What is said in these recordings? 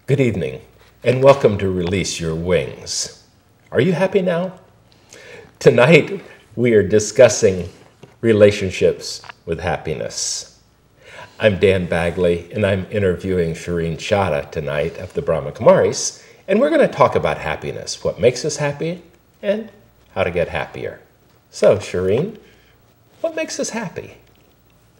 Good evening, and welcome to Release Your Wings. Are you happy now? Tonight, we are discussing relationships with happiness. I'm Dan Bagley, and I'm interviewing Shireen Chadha tonight of the Brahma Kumaris, and we're going to talk about happiness, what makes us happy, and how to get happier. So, Shireen, what makes us happy?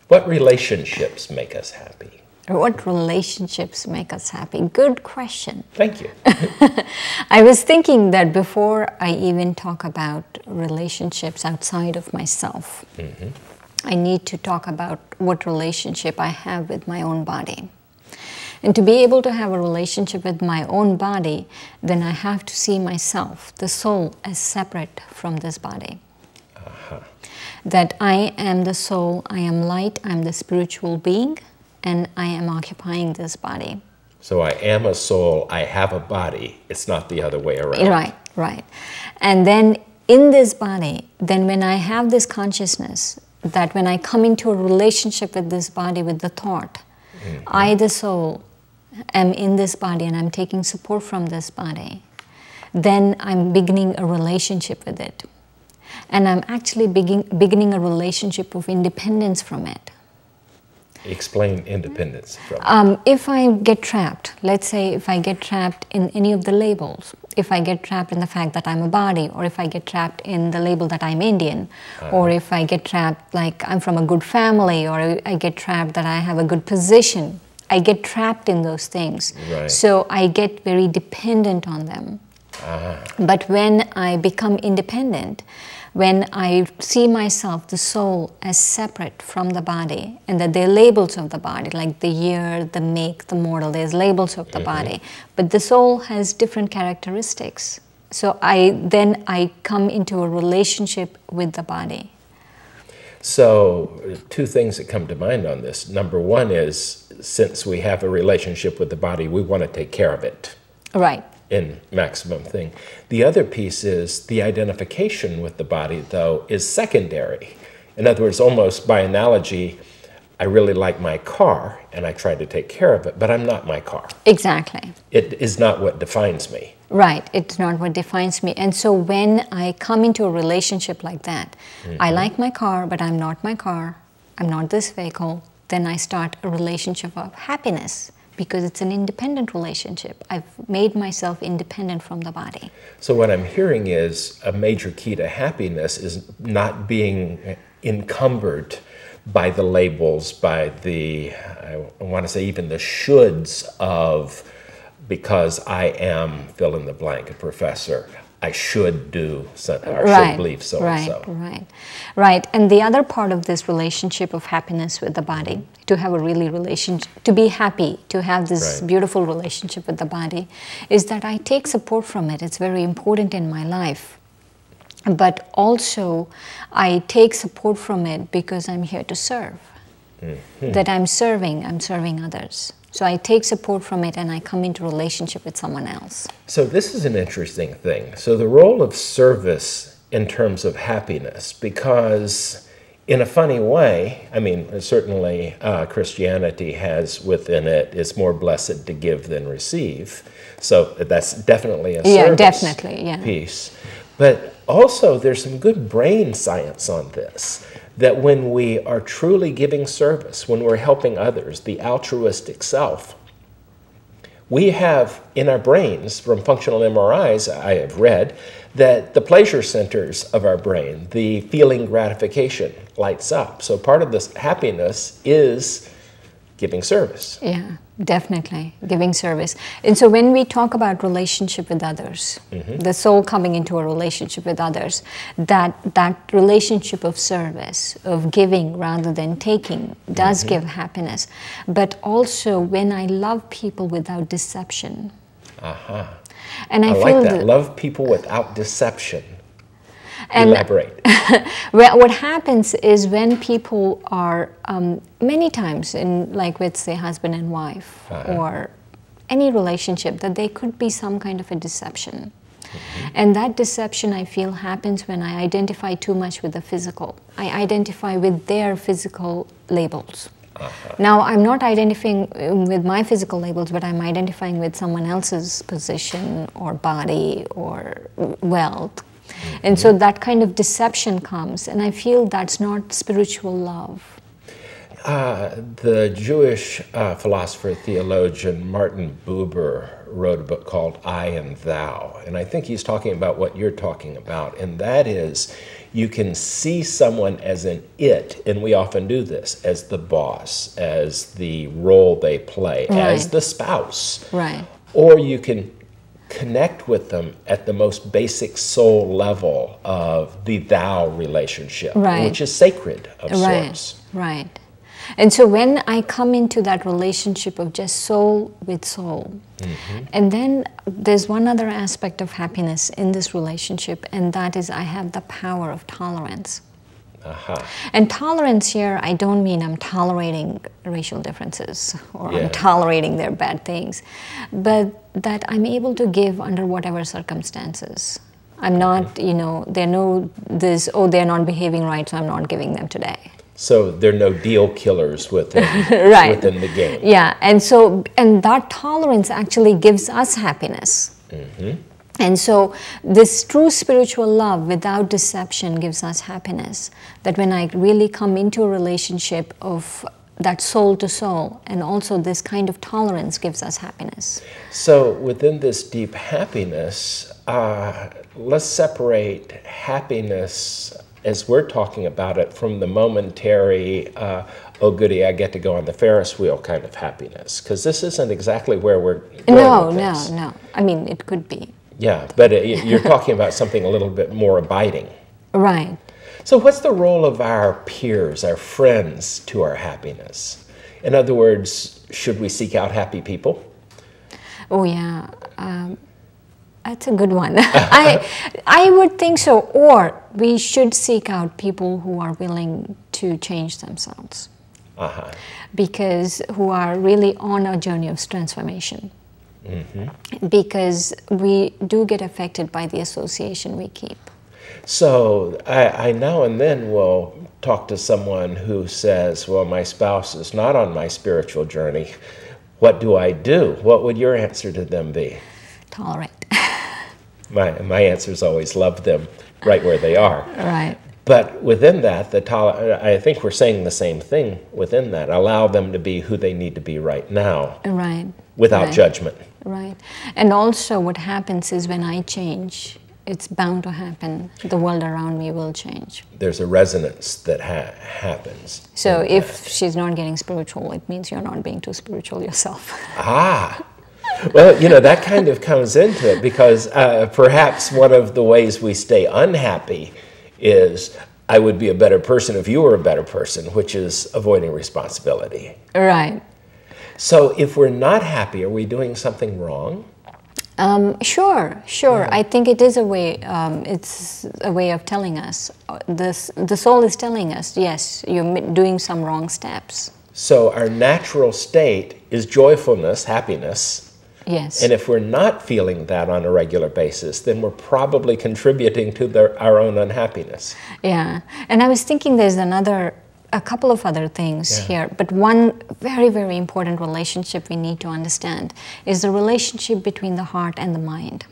What relationships make us happy? What relationships make us happy? Good question. Thank you. I was thinking that before I even talk about relationships outside of myself, I need to talk about what relationship I have with my own body. And to be able to have a relationship with my own body, then I have to see myself, the soul, as separate from this body. That I am the soul, I am light, I am the spiritual being, and I am occupying this body. So I am a soul, I have a body. It's not the other way around. Right, right. And then in this body, then when I have this consciousness, that when I come into a relationship with this body, with the thought, I, the soul, am in this body and I'm taking support from this body, then I'm beginning a relationship with it. And I'm actually beginning a relationship of independence from it. Explain independence from If I get trapped, let's say if I get trapped in any of the labels, if I get trapped in the fact that I'm a body, or if I get trapped in the label that I'm Indian, or if I get trapped like I'm from a good family, or I get trapped that I have a good position, I get trapped in those things. Right. So I get very dependent on them. But when I become independent, when I see myself, the soul, as separate from the body, and that there are labels of the body, like the year, the make, the model, there's labels of the body, but the soul has different characteristics. So then I come into a relationship with the body. So, two things that come to mind on this. Number one is, since we have a relationship with the body, we want to take care of it. Right. In maximum thing. The other piece is the identification with the body, though, is secondary. In other words, almost by analogy, I really like my car and I try to take care of it, but I'm not my car. Exactly. It is not what defines me. Right, it's not what defines me. And so when I come into a relationship like that, I like my car, but I'm not my car, I'm not this vehicle, then I start a relationship of happiness. Because it's an independent relationship. I've made myself independent from the body. So what I'm hearing is a major key to happiness is not being encumbered by the labels, by the, I want to say even the shoulds of, because I am, fill in the blank, a professor, I should do something, or should believe so and so. Right. And the other part of this relationship of happiness with the body, to have a to be happy, to have this beautiful relationship with the body, is that I take support from it. It's very important in my life. But also, I take support from it because I'm here to serve. That I'm serving others. So I take support from it and I come into relationship with someone else. So this is an interesting thing. So the role of service in terms of happiness, because in a funny way, I mean, certainly Christianity has within it, it's more blessed to give than receive. So that's definitely a service piece. But also there's some good brain science on this. That when we are truly giving service, when we're helping others, the altruistic self, we have in our brains, from functional MRIs, I have read, that the pleasure centers of our brain, the feeling gratification, lights up. So part of this happiness is giving service. Yeah, definitely, giving service. And so when we talk about relationship with others, the soul coming into a relationship with others, that relationship of service, of giving rather than taking, does give happiness. But also when I love people without deception. And I feel like that. Love people without deception. And elaborate. Well, what happens is when people are, many times in, like with say husband and wife or any relationship, that there could be some kind of a deception. And that deception, I feel, happens when I identify too much with the physical. I identify with their physical labels. Now, I'm not identifying with my physical labels, but I'm identifying with someone else's position or body or wealth. And so that kind of deception comes, and I feel that's not spiritual love. The Jewish philosopher, theologian Martin Buber wrote a book called I and Thou, and I think he's talking about what you're talking about, and that is you can see someone as an it, and we often do this, as the boss, as the role they play, as the spouse. Right. Or you can connect with them at the most basic soul level of the thou relationship, which is sacred of sorts. Right. And so when I come into that relationship of just soul with soul, and then there's one other aspect of happiness in this relationship, and that is I have the power of tolerance. And tolerance here, I don't mean I'm tolerating racial differences or I'm tolerating their bad things, but that I'm able to give under whatever circumstances. I'm not, they're they're not behaving right, so I'm not giving them today. So there are no deal killers within, within the game. Yeah, and that tolerance actually gives us happiness. And so this true spiritual love without deception gives us happiness. That when I really come into a relationship of that soul to soul, and also this kind of tolerance gives us happiness. So within this deep happiness, let's separate happiness as we're talking about it from the momentary, oh goody, I get to go on the Ferris wheel kind of happiness, because this isn't exactly where we're going with this. No. I mean, it could be. Yeah, but you're talking about something a little bit more abiding. Right. So what's the role of our peers, our friends, to our happiness? In other words, should we seek out happy people? Oh, yeah. That's a good one. I would think so. Or we should seek out people who are willing to change themselves. Because who are really on a journey of transformation. Because we do get affected by the association we keep. So I now and then will talk to someone who says, well, my spouse is not on my spiritual journey. What do I do? What would your answer to them be? Tolerate. My answer is always love them right where they are. Right. But within that, I think we're saying the same thing within that. Allow them to be who they need to be right now. Right. Without judgment. Right. And also what happens is when I change, it's bound to happen. The world around me will change. There's a resonance that happens. So if she's not getting spiritual, it means you're not being too spiritual yourself. Well, that kind of comes into it because perhaps one of the ways we stay unhappy is I would be a better person if you were a better person, which is avoiding responsibility. Right. So if we're not happy, are we doing something wrong? Sure. I think it is a way, it's a way of telling us. The soul is telling us, yes, you're doing some wrong steps. So our natural state is joyfulness, happiness. Yes. And if we're not feeling that on a regular basis, then we're probably contributing to our own unhappiness. Yeah. And I was thinking there's a couple of other things here, but one very, very important relationship we need to understand is the relationship between the heart and the mind.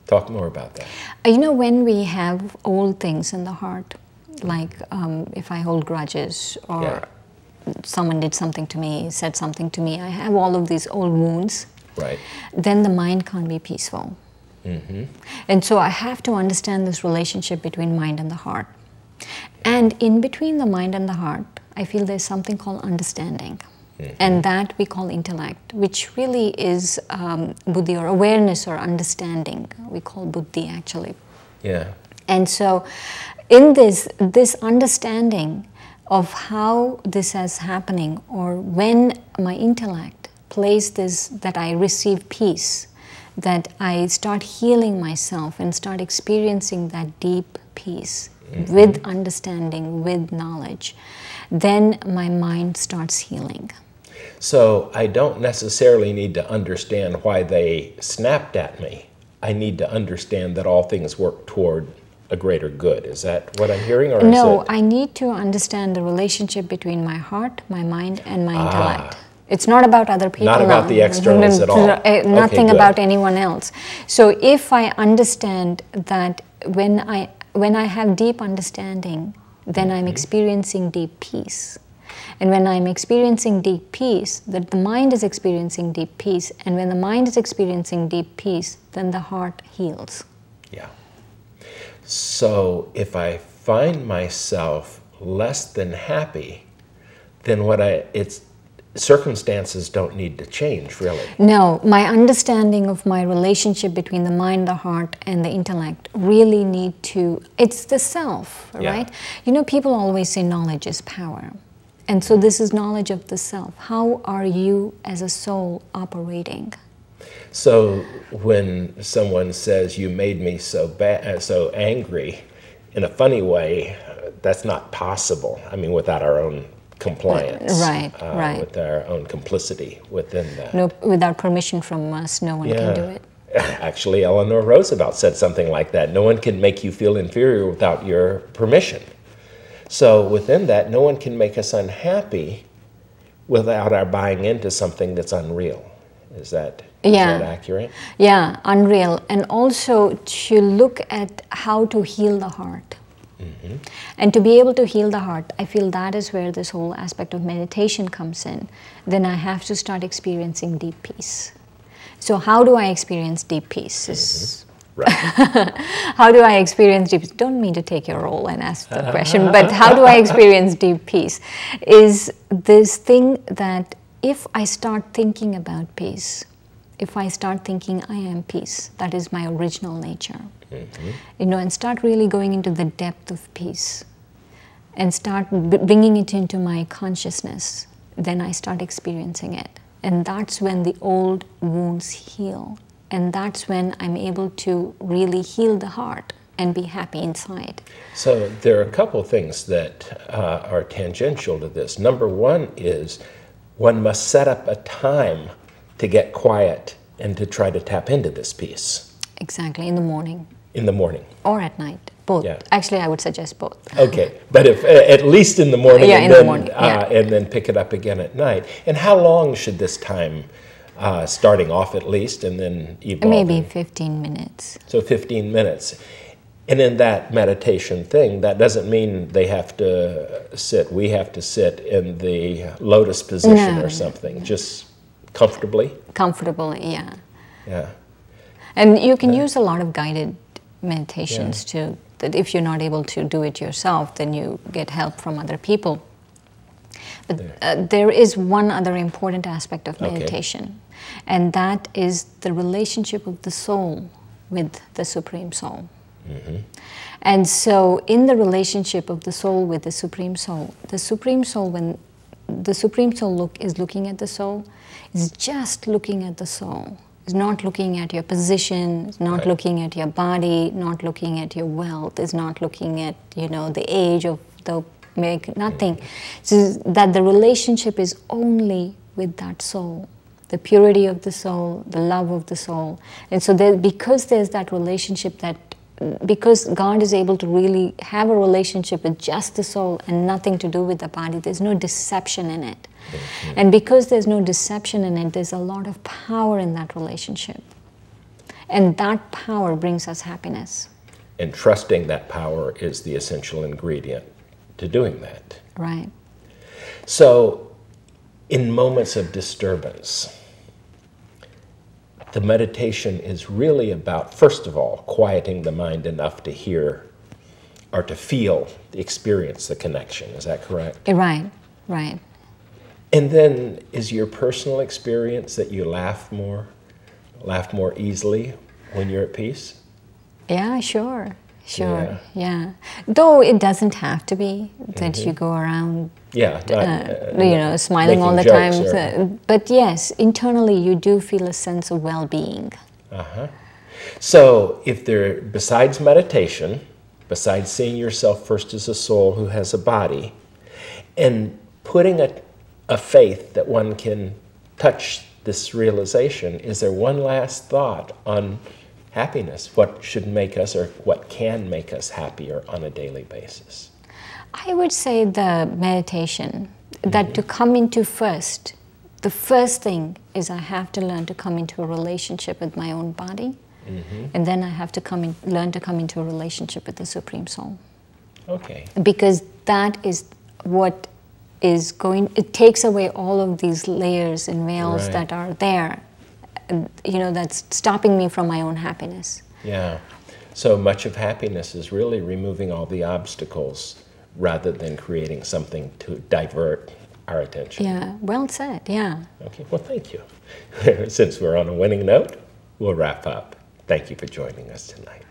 Talk more about that. When we have old things in the heart, like if I hold grudges or someone did something to me, said something to me, I have all of these old wounds, then the mind can't be peaceful. And so I have to understand this relationship between mind and the heart. And in between the mind and the heart, I feel there's something called understanding. And that we call intellect, which really is buddhi, or awareness or understanding. We call buddhi, actually. Yeah. And so in this understanding of how this is happening, or when my intellect plays this, that I receive peace, that I start healing myself and start experiencing that deep peace with understanding, with knowledge, then my mind starts healing. So I don't necessarily need to understand why they snapped at me. I need to understand that all things work toward a greater good. Is that what I'm hearing? Or No, is it... I need to understand the relationship between my heart, my mind, and my intellect. It's not about other people. Not about the externals at all. Nothing Okay, about anyone else. So if I understand that when I have deep understanding, then I'm experiencing deep peace. And when I'm experiencing deep peace, that the mind is experiencing deep peace, and when the mind is experiencing deep peace, then the heart heals. Yeah. So if I find myself less than happy, then circumstances don't need to change, really. No, my understanding of my relationship between the mind, the heart, and the intellect really need to, it's the self, right? You know, people always say knowledge is power. And so this is knowledge of the self. How are you as a soul operating? So when someone says, you made me so angry, in a funny way, that's not possible. I mean, without our own compliance. Right. With our own complicity within that. No, without permission from us, no one can do it. Actually, Eleanor Roosevelt said something like that. No one can make you feel inferior without your permission. So within that, no one can make us unhappy without our buying into something that's unreal. Is that accurate? Yeah, unreal. And also to look at how to heal the heart. And to be able to heal the heart, I feel that is where this whole aspect of meditation comes in. Then I have to start experiencing deep peace. So how do I experience deep peace? Right. How do I experience deep peace? Don't mean to take your role and ask the question, but how do I experience deep peace? Is this thing that if I start thinking about peace, if I start thinking I am peace, that is my original nature, you know, and start really going into the depth of peace and start bringing it into my consciousness, then I start experiencing it. And that's when the old wounds heal. And that's when I'm able to really heal the heart and be happy inside. So there are a couple of things that are tangential to this. Number one is one must set up a time to get quiet and to try to tap into this peace. Exactly, in the morning. In the morning. Or at night, both. Yeah. Actually, I would suggest both. Okay, but if at least in the morning, Yeah, and in then, the morning, yeah. And then pick it up again at night. And how long should this time, starting off at least, and then evolving? Maybe 15 minutes. So 15 minutes. And in that meditation thing, that doesn't mean they have to sit. We have to sit in the lotus position or something, just comfortably. Comfortably, yeah. Yeah. And you can use a lot of guided meditations too. That if you're not able to do it yourself, then you get help from other people. But there is one other important aspect of meditation, and that is the relationship of the soul with the Supreme Soul. And so in the relationship of the soul with the Supreme Soul, when the Supreme Soul is looking at the soul, is just looking at the soul. Is not looking at your position, is not looking at your body, not looking at your wealth, is not looking at, you know, the age of the nothing. So that the relationship is only with that soul, the purity of the soul, the love of the soul. And so because there's that relationship, because God is able to really have a relationship with just the soul and nothing to do with the body, there's no deception in it. And because there's no deception in it, there's a lot of power in that relationship. And that power brings us happiness. And trusting that power is the essential ingredient to doing that. Right. So, in moments of disturbance, the meditation is really about, first of all, quieting the mind enough to hear or to feel, experience the connection. Is that correct? Right, right. And then is your personal experience that you laugh more easily when you're at peace? Yeah, sure. Yeah. Though it doesn't have to be that you go around, smiling all the time. But yes, internally you do feel a sense of well-being. So if besides meditation, besides seeing yourself first as a soul who has a body, and putting a faith that one can touch this realization, is there one last thought on happiness? What should make us, or what can make us happier on a daily basis? I would say the meditation, that to come into first, the first thing is I have to learn to come into a relationship with my own body, and then I have to learn to come into a relationship with the Supreme Soul. Okay. Because that is what is going, it takes away all of these layers and veils Right. that are there, you know, that's stopping me from my own happiness. Yeah. So much of happiness is really removing all the obstacles rather than creating something to divert our attention. Yeah, well said, yeah. Okay, well, thank you. Since we're on a winning note, we'll wrap up. Thank you for joining us tonight.